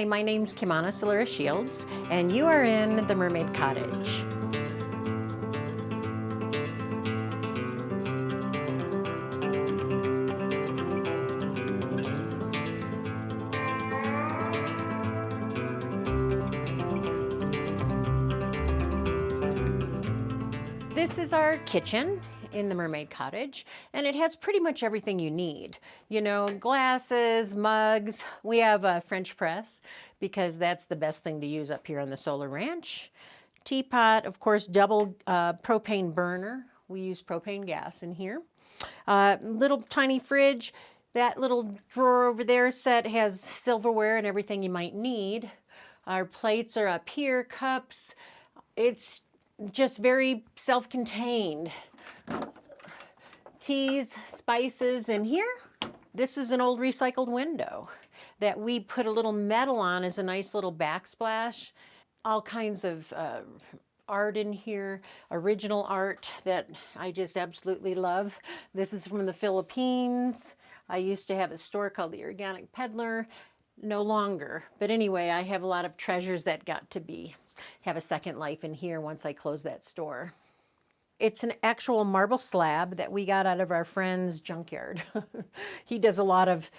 Hi, my name's KimAnna Shields, and you are in the Mermaid Cottage. This is our kitchen in the Mermaid Cottage, and it has pretty much everything you need. You know, glasses, mugs. We have a French press because that's the best thing to use up here on the Solar Ranch. Teapot, of course, double propane burner. We use propane gas in here. Little tiny fridge. That little drawer over there set has silverware and everything you might need. Our plates are up here, cups. It's just very self-contained. Teas, spices, and here, this is an old recycled window that we put a little metal on as a nice little backsplash. All kinds of art in here, original art that I just absolutely love. This is from the Philippines. I used to have a store called the Organic Peddler. No longer. But anyway, I have a lot of treasures that got to have a second life in here once I closed that store. It's an actual marble slab that we got out of our friend's junkyard. He does a lot of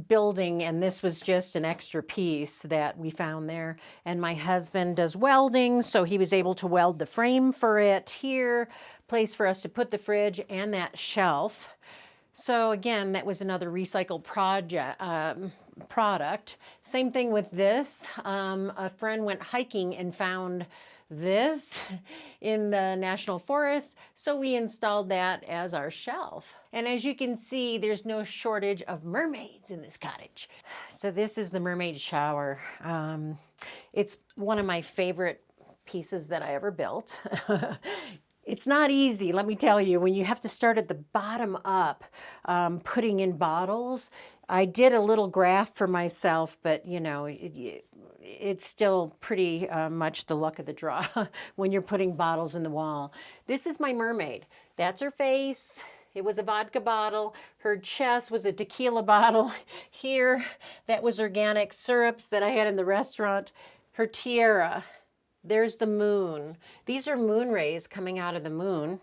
building, and this was just an extra piece that we found there. And my husband does welding, so he was able to weld the frame for it here, place for us to put the fridge and that shelf. So again, that was another recycled product. Same thing with this. A friend went hiking and found this in the National Forest, so we installed that as our shelf. And as you can see, there's no shortage of mermaids in this cottage. So this is the Mermaid Shower. It's one of my favorite pieces that I ever built. It's not easy, let me tell you, when you have to start at the bottom up, putting in bottles. I did a little graph for myself, but you know, it's still pretty much the luck of the draw when you're putting bottles in the wall. This is my mermaid. That's her face. It was a vodka bottle. Her chest was a tequila bottle. Here, that was organic syrups that I had in the restaurant. Her tiara. There's the moon. These are moon rays coming out of the moon.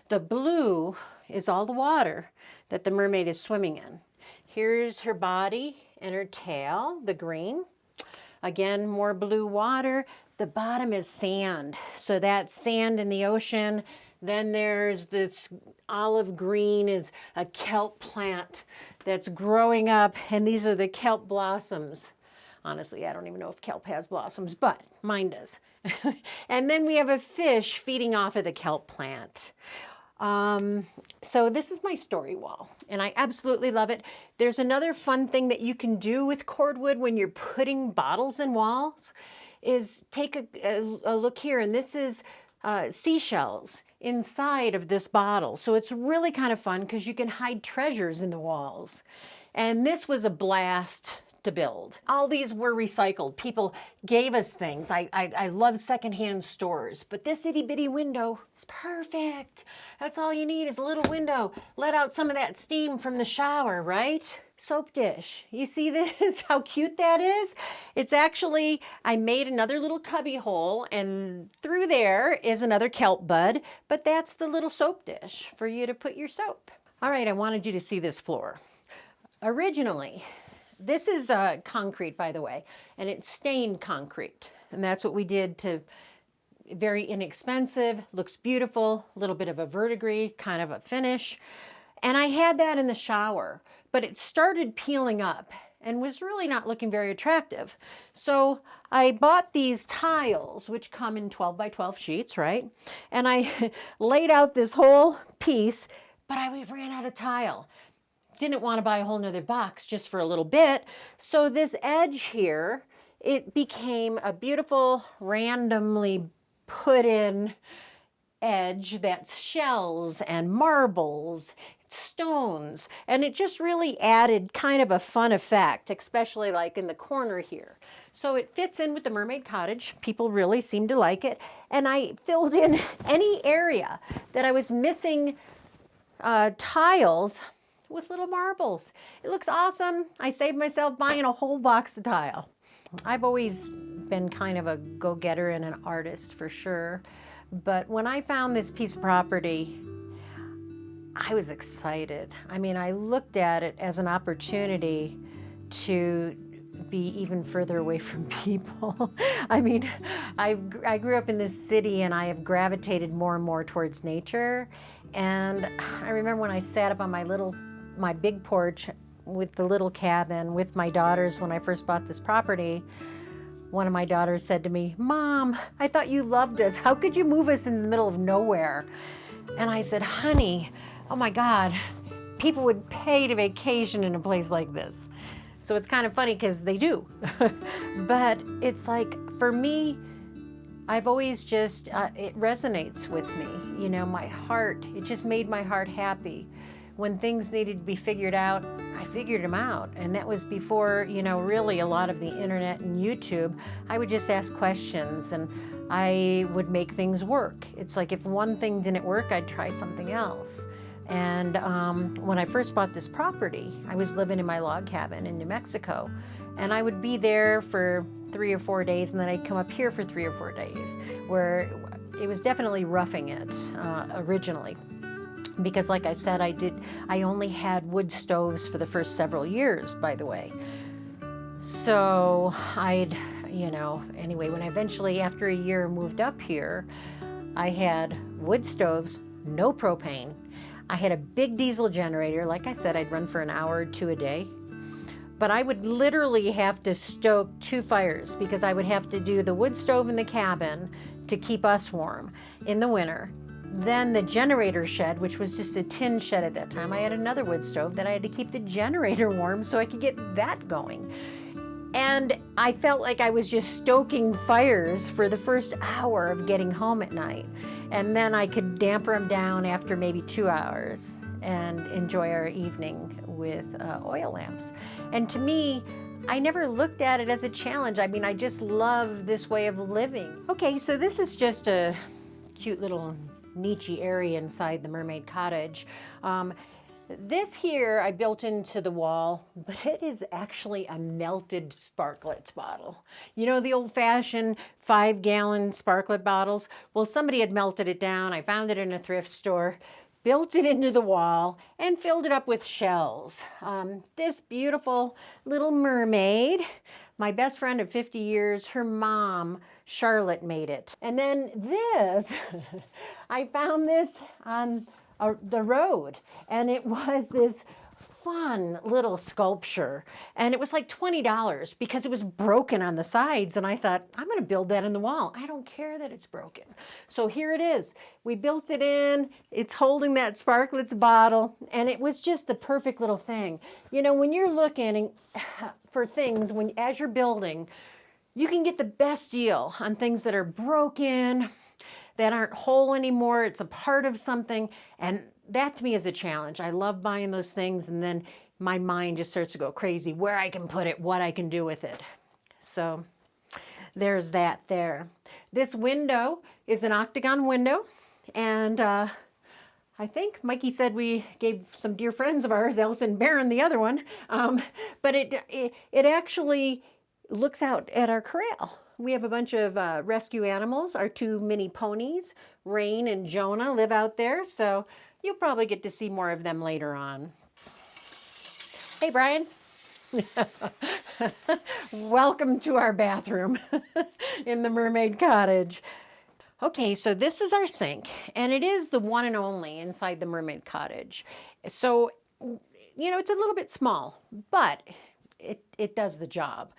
The blue is all the water that the mermaid is swimming in. Here's her body and her tail, the green. Again, more blue water. The bottom is sand. So that's sand in the ocean. Then there's this olive green is a kelp plant that's growing up, and these are the kelp blossoms. Honestly, I don't even know if kelp has blossoms, but mine does. And then we have a fish feeding off of the kelp plant. So this is my story wall, and I absolutely love it. There's another fun thing that you can do with cordwood when you're putting bottles in walls is take a look here, and this is seashells inside of this bottle. So it's really kind of fun because you can hide treasures in the walls. And this was a blast to build. All these were recycled. People gave us things. I love secondhand stores, but this itty bitty window is perfect. That's all you need is a little window. Let out some of that steam from the shower, right? Soap dish. You see this? How cute that is? It's actually, I made another little cubby hole, and through there is another kelp bud, but that's the little soap dish for you to put your soap. All right, I wanted you to see this floor. Originally, this is concrete, by the way, and it's stained concrete. And that's what we did to, very inexpensive, looks beautiful, a little bit of a verdigris, kind of a finish. And I had that in the shower, but it started peeling up and was really not looking very attractive. So I bought these tiles, which come in 12 by 12 sheets, right? And I laid out this whole piece, but I ran out of tile. Didn't want to buy a whole nother box just for a little bit. So this edge here, it became a beautiful randomly put in edge that's shells and marbles, stones, and it just really added kind of a fun effect, especially like in the corner here. So it fits in with the Mermaid Cottage. People really seem to like it. And I filled in any area that I was missing tiles with little marbles. It looks awesome. I saved myself buying a whole box of tile. I've always been kind of a go-getter and an artist for sure. But when I found this piece of property, I was excited. I mean, I looked at it as an opportunity to be even further away from people. I mean, I grew up in this city and I have gravitated more and more towards nature. And I remember when I sat up on my big porch with the little cabin with my daughters when I first bought this property, one of my daughters said to me, "Mom, I thought you loved us. How could you move us in the middle of nowhere?" And I said, "Honey, oh my God, people would pay to vacation in a place like this." So it's kind of funny because they do. But it's like, for me, I've always just, it resonates with me. You know, my heart, it just made my heart happy. When things needed to be figured out, I figured them out. And that was before, you know, really a lot of the internet and YouTube. I would just ask questions and I would make things work. It's like if one thing didn't work, I'd try something else. And when I first bought this property, I was living in my log cabin in New Mexico. And I would be there for 3 or 4 days, and then I'd come up here for 3 or 4 days, where it was definitely roughing it originally. Because like I said, I only had wood stoves for the first several years, by the way. So anyway, when I eventually, after a year, moved up here, I had wood stoves, no propane. I had a big diesel generator. Like I said, I'd run for an hour or 2 a day. But I would literally have to stoke 2 fires because I would have to do the wood stove in the cabin to keep us warm in the winter. Then the generator shed, which was just a tin shed at that time, I had another wood stove that I had to keep the generator warm so I could get that going. And I felt like I was just stoking fires for the first hour of getting home at night. And then I could damper them down after maybe 2 hours and enjoy our evening with oil lamps. And to me, I never looked at it as a challenge. I mean, I just love this way of living. Okay, so this is just a cute little niche area inside the Mermaid Cottage. This here I built into the wall, but it is actually a melted sparklets bottle. You know, the old-fashioned 5-gallon sparklet bottles? Well, somebody had melted it down. I found it in a thrift store, built it into the wall, and filled it up with shells. This beautiful little mermaid, my best friend of 50 years, her mom, Charlotte, made it. And then this, I found this on the road, and it was this fun little sculpture, and it was like $20 because it was broken on the sides, and I thought, I'm going to build that in the wall. I don't care that it's broken. So here it is. We built it in. It's holding that sparklets bottle, and it was just the perfect little thing. You know, when you're looking for things, as you're building, you can get the best deal on things that are broken, that aren't whole anymore. It's a part of something. And that to me is a challenge. I love buying those things, and then my mind just starts to go crazy where I can put it, what I can do with it. So there's that there. This window is an octagon window. And I think Mikey said we gave some dear friends of ours, Elsa and Baron, the other one. But it actually looks out at our corral. We have a bunch of rescue animals. Our 2 mini ponies, Rain and Jonah, live out there, so you'll probably get to see more of them later on. Hey, Brian. Welcome to our bathroom in the Mermaid Cottage. Okay, so this is our sink, and it is the one and only inside the Mermaid Cottage. So, you know, it's a little bit small, but it does the job.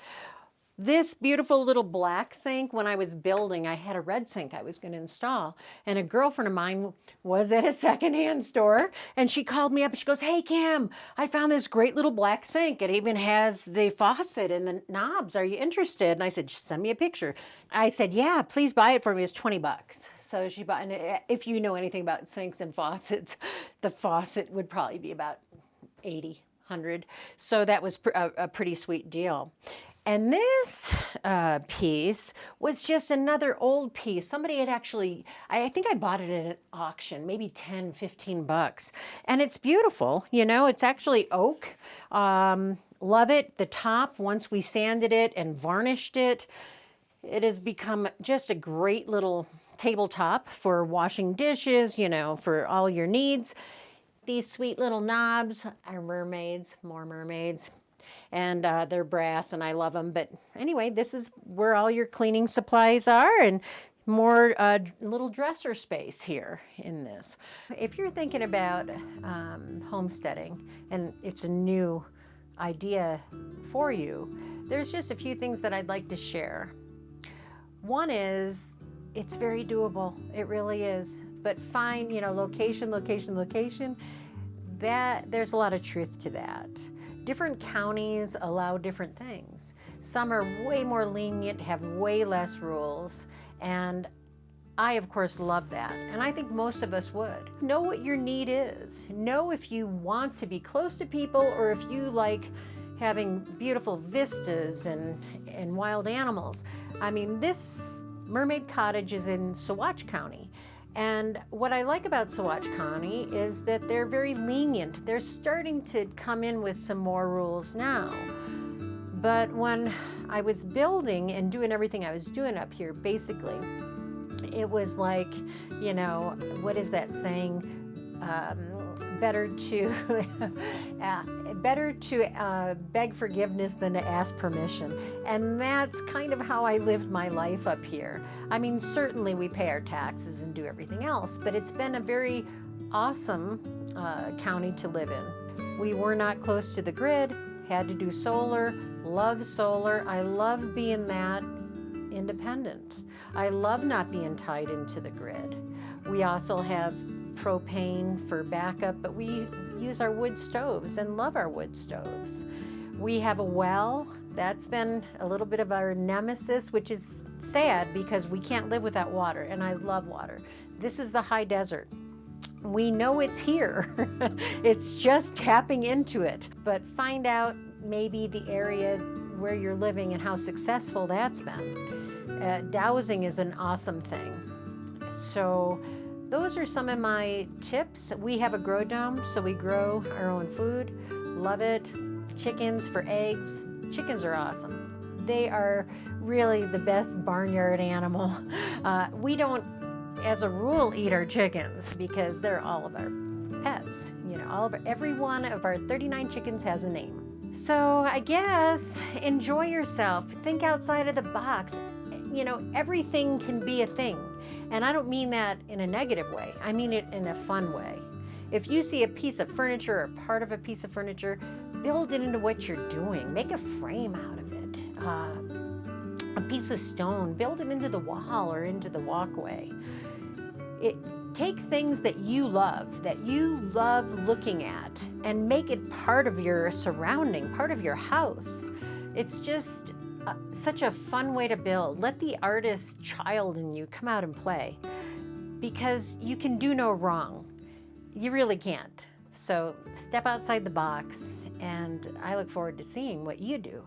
This beautiful little black sink, when I was building, I had a red sink I was going to install, and a girlfriend of mine was at a secondhand store, and she called me up and she goes, "Hey, Kim, I found this great little black sink. It even has the faucet and the knobs. Are you interested?" And I said, "Send me a picture." I said, "Yeah, please buy it for me. It's $20. So she bought, and if you know anything about sinks and faucets, the faucet would probably be about $80, $100. So that was a pretty sweet deal. And this piece was just another old piece. Somebody had actually, I think I bought it at an auction, maybe 10, $15. And it's beautiful, you know, it's actually oak, Love it. The top, once we sanded it and varnished it, it has become just a great little tabletop for washing dishes, you know, for all your needs. These sweet little knobs are mermaids, more mermaids, and they're brass and I love them. But anyway, this is where all your cleaning supplies are, and more little dresser space here in this. If you're thinking about homesteading and it's a new idea for you, there's just a few things that I'd like to share. One is, it's very doable. It really is. But find, you know, location, location, location. That there's a lot of truth to that. Different counties allow different things. Some are way more lenient, have way less rules, and I, of course, love that. And I think most of us would. Know what your need is. Know if you want to be close to people or if you like having beautiful vistas and wild animals. I mean, this Mermaid Cottage is in Saguache County. And what I like about Saguache County is that they're very lenient. They're starting to come in with some more rules now. But when I was building and doing everything I was doing up here, basically, it was like, you know, what is that saying? Better to beg forgiveness than to ask permission. And that's kind of how I lived my life up here. I mean, certainly we pay our taxes and do everything else, but it's been a very awesome county to live in. We were not close to the grid, had to do solar, love solar. I love being that independent. I love not being tied into the grid. We also have propane for backup, but we use our wood stoves and love our wood stoves. We have a well. That's been a little bit of our nemesis, which is sad because we can't live without water, and I love water. This is the high desert. We know it's here. It's just tapping into it. But find out maybe the area where you're living and how successful that's been. Dowsing is an awesome thing. So those are some of my tips. We have a grow dome, so we grow our own food. Love it. Chickens for eggs. Chickens are awesome. They are really the best barnyard animal. We don't, as a rule, eat our chickens because they're all of our pets. You know, every one of our 39 chickens has a name. So I guess enjoy yourself. Think outside of the box. You know, everything can be a thing. And I don't mean that in a negative way. I mean it in a fun way. If you see a piece of furniture or part of a piece of furniture, build it into what you're doing. Make a frame out of it. A piece of stone, build it into the wall or into the walkway. Take things that you love looking at, and make it part of your surrounding, part of your house. It's just such a fun way to build. Let the artist child in you come out and play, because you can do no wrong. You really can't. So step outside the box, and I look forward to seeing what you do.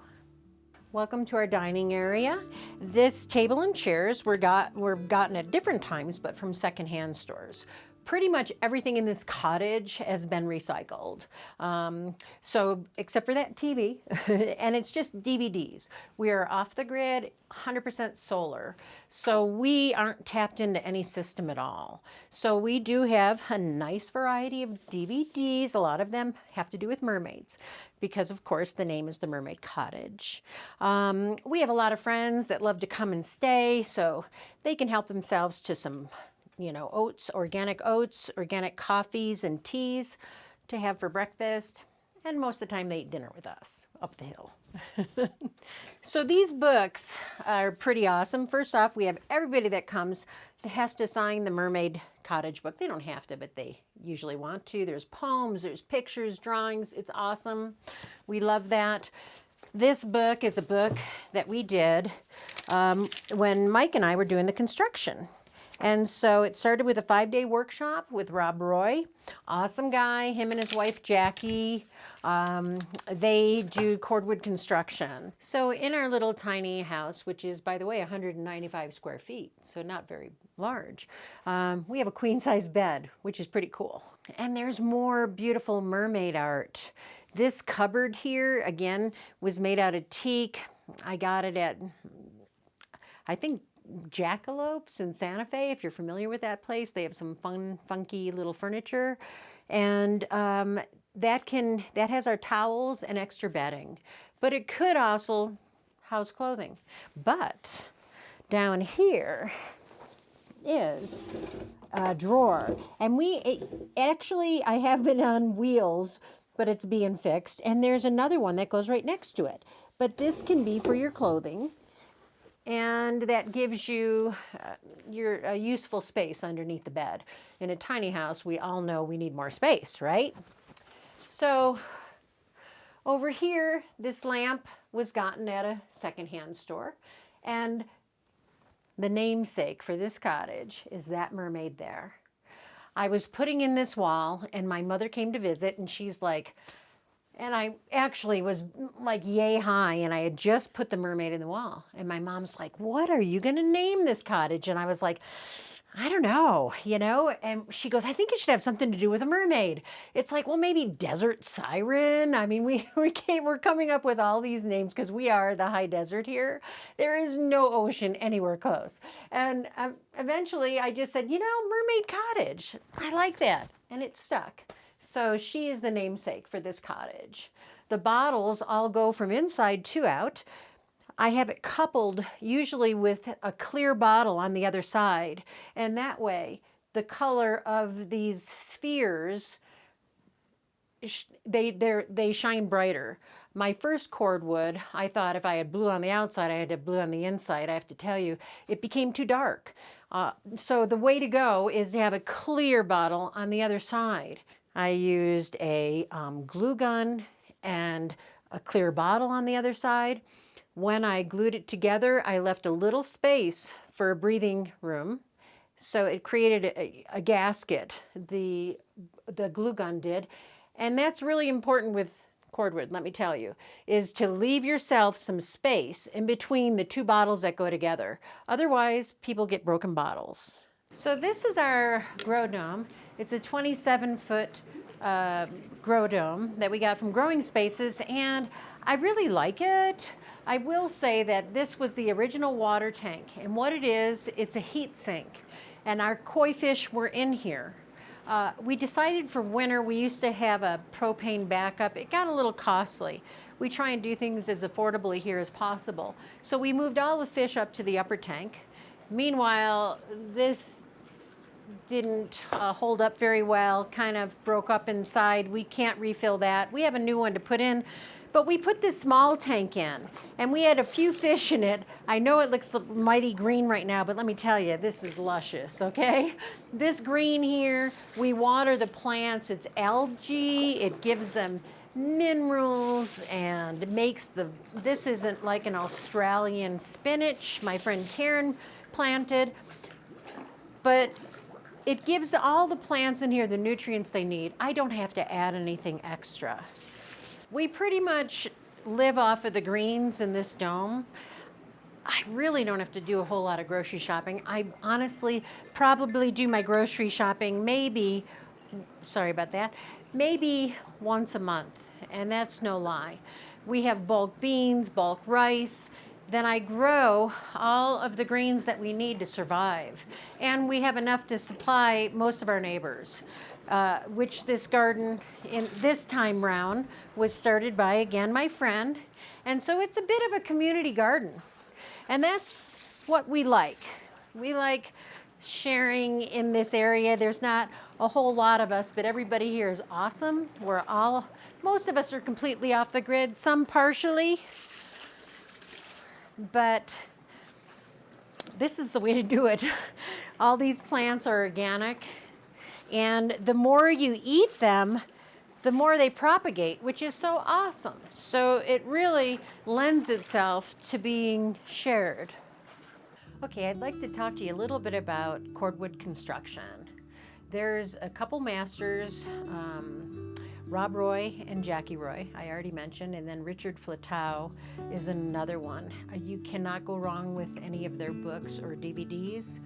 Welcome to our dining area. This table and chairs were gotten at different times, but from secondhand stores. Pretty much everything in this cottage has been recycled. So except for that TV, and it's just DVDs. We are off the grid, 100% solar. So we aren't tapped into any system at all. So we do have a nice variety of DVDs. A lot of them have to do with mermaids, because of course the name is the Mermaid Cottage. We have a lot of friends that love to come and stay, so they can help themselves to some, you know, oats, organic coffees and teas to have for breakfast. And most of the time they eat dinner with us up the hill. So these books are pretty awesome. First off, we have everybody that comes that has to sign the Mermaid Cottage book. They don't have to, but they usually want to. There's poems, there's pictures, drawings. It's awesome. We love that. This book is a book that we did when Mike and I were doing the construction. And so it started with a 5-day workshop with Rob Roy. Awesome guy, him and his wife Jackie. They do cordwood construction. So in our little tiny house, which is, by the way, 195 square feet, so not very large, we have a queen size bed, which is pretty cool. And there's more beautiful mermaid art. This cupboard here, again, was made out of teak. I got it at, I think, Jackalopes in Santa Fe. If you're familiar with that place, they have some fun, funky little furniture. And that has our towels and extra bedding. But it could also house clothing. But down here is a drawer. And actually, I have it on wheels, but it's being fixed. And there's another one that goes right next to it. But this can be for your clothing. And that gives you a useful space underneath the bed. In a tiny house, we all know we need more space, right? So over here, this lamp was gotten at a secondhand store. And the namesake for this cottage is that mermaid there. I was putting in this wall, and my mother came to visit, and she's like, and I actually was like yay high, and I had just put the mermaid in the wall. And my mom's like, what are you going to name this cottage? And I was like, I don't know, you know? And she goes, I think it should have something to do with a mermaid. It's like, well, maybe desert siren. I mean, we're coming up with all these names because we are the high desert here. There is no ocean anywhere close. And eventually I just said, you know, Mermaid Cottage. I like that. And it stuck. So she is the namesake for this cottage. The bottles all go from inside to out. I have it coupled usually with a clear bottle on the other side. And that way, the color of these spheres, they shine brighter. My first cordwood, I thought if I had blue on the outside, I had to have blue on the inside. I have to tell you, it became too dark. So the way to go is to have a clear bottle on the other side. I used a glue gun and a clear bottle on the other side. When I glued it together, I left a little space for a breathing room. So it created a gasket, the glue gun did. And that's really important with cordwood, let me tell you, is to leave yourself some space in between the two bottles that go together. Otherwise, people get broken bottles. So this is our grow dome. It's a 27-foot grow dome that we got from Growing Spaces, and I really like it. I will say that this was the original water tank, and what it is, it's a heat sink, and our koi fish were in here. We decided for winter, we used to have a propane backup. It got a little costly. We try and do things as affordably here as possible. So we moved all the fish up to the upper tank. Meanwhile, this didn't hold up very well, kind of broke up inside. We can't refill that. We have a new one to put in, but we put this small tank in, and we had a few fish in it. I know it looks mighty green right now, but let me tell you, this is luscious, okay? This green here, we water the plants. It's algae. It gives them minerals and makes this isn't like an Australian spinach my friend Karen planted, but it gives all the plants in here the nutrients they need. I don't have to add anything extra. We pretty much live off of the greens in this dome. I really don't have to do a whole lot of grocery shopping. I honestly probably do my grocery shopping maybe once a month, and that's no lie. We have bulk beans, bulk rice. Then I grow all of the greens that we need to survive. And we have enough to supply most of our neighbors, which this garden in this time round was started by, again, my friend. And so it's a bit of a community garden. And that's what we like. We like sharing in this area. There's not a whole lot of us, but everybody here is awesome. Most of us are completely off the grid, some partially. But this is the way to do it. All these plants are organic, and the more you eat them, the more they propagate, which is so awesome. So it really lends itself to being shared. Okay, I'd like to talk to you a little bit about cordwood construction. There's a couple masters, Rob Roy and Jackie Roy, I already mentioned, and then Richard Flatow is another one. You cannot go wrong with any of their books or DVDs.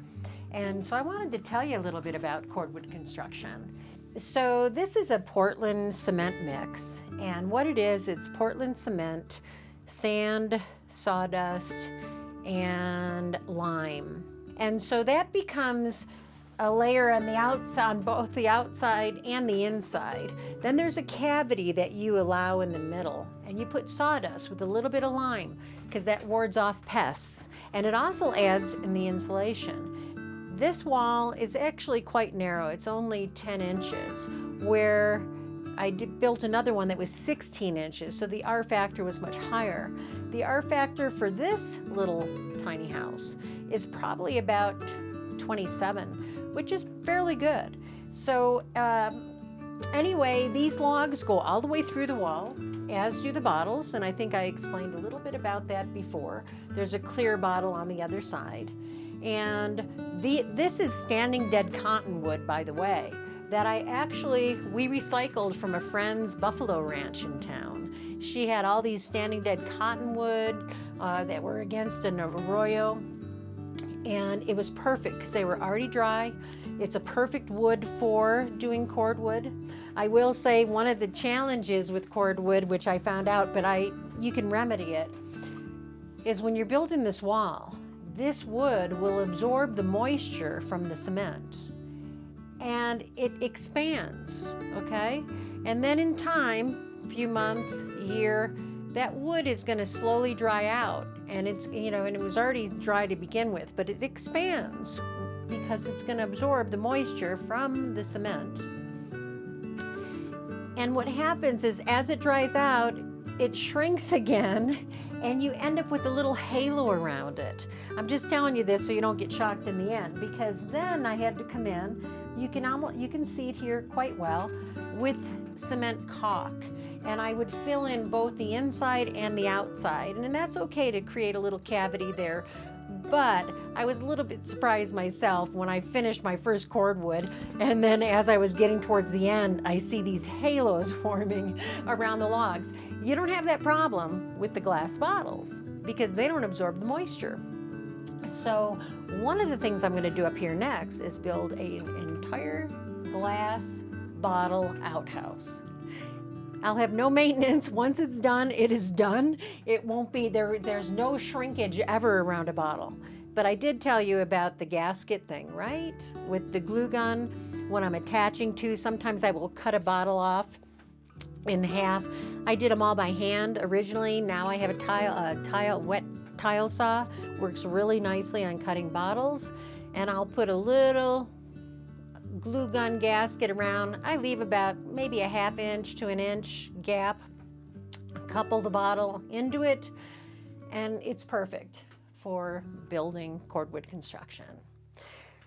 And so I wanted to tell you a little bit about cordwood construction. So this is a Portland cement mix, and what it is, it's Portland cement, sand, sawdust, and lime. And so that becomes a layer on the outside, on both the outside and the inside. Then there's a cavity that you allow in the middle, and you put sawdust with a little bit of lime because that wards off pests, and it also adds in the insulation. This wall is actually quite narrow. It's only 10 inches, where I built another one that was 16 inches, so the R factor was much higher. The R factor for this little tiny house is probably about 27, which is fairly good. So anyway, these logs go all the way through the wall, as do the bottles, and I think I explained a little bit about that before. There's a clear bottle on the other side. And this is standing dead cottonwood, by the way, that we recycled from a friend's buffalo ranch in town. She had all these standing dead cottonwood that were against an arroyo, and it was perfect because they were already dry. It's a perfect wood for doing cordwood. I will say one of the challenges with cordwood, which I found out, but you can remedy it, is when you're building this wall, this wood will absorb the moisture from the cement and it expands, okay? And then in time, a few months, a year, that wood is going to slowly dry out, and it's, and it was already dry to begin with, but it expands because it's going to absorb the moisture from the cement. And what happens is, as it dries out, it shrinks again, and you end up with a little halo around it. I'm just telling you this so you don't get shocked in the end, because then I had to come in, you can see it here quite well, with cement caulk. And I would fill in both the inside and the outside, and that's okay to create a little cavity there. But I was a little bit surprised myself when I finished my first cordwood, and then as I was getting towards the end, I see these halos forming around the logs. You don't have that problem with the glass bottles because they don't absorb the moisture. So one of the things I'm going to do up here next is build an entire glass bottle outhouse. I'll have no maintenance. Once it's done, it is done. It won't be there. There's no shrinkage ever around a bottle. But I did tell you about the gasket thing, right? With the glue gun, when I'm attaching to, sometimes I will cut a bottle off in half. I did them all by hand originally. Now I have a wet tile saw. Works really nicely on cutting bottles. And I'll put a little glue gun gasket around. I leave about maybe a 1/2 inch to 1 inch gap, couple the bottle into it, and it's perfect for building cordwood construction.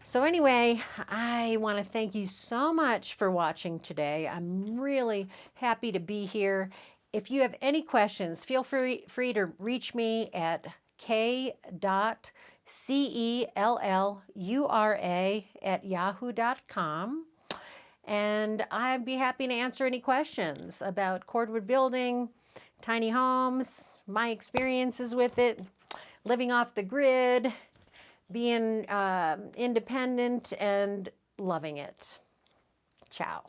So anyway, I want to thank you so much for watching today. I'm really happy to be here. If you have any questions, feel free to reach me at k.cellura@yahoo.com, and I'd be happy to answer any questions about cordwood building, tiny homes, my experiences with it, living off the grid, being independent, and loving it. Ciao.